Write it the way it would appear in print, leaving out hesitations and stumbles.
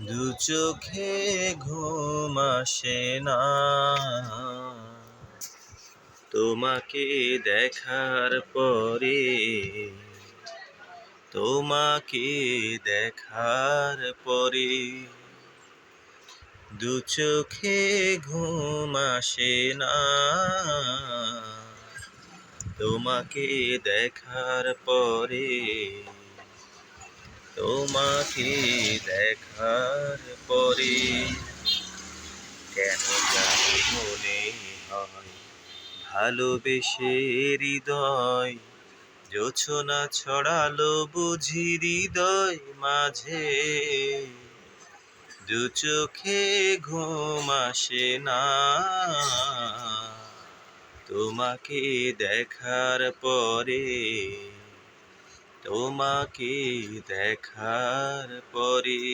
দু চোখে ঘুম আসে না তোমাকে দেখার পরে, তোমাকে দেখার পরে। দু চোখে ঘুম আসে না তোমাকে দেখার পরে, তোমাকে দেখার পরে। কেন জানি মনে হয় ভালোবেসে হৃদয় জোছনা ছড়ালো বুঝি হৃদয় মাঝে। দু চোখে ঘুম আসে না তোমাকে দেখার পরে, তোমাকে দেখার পরে।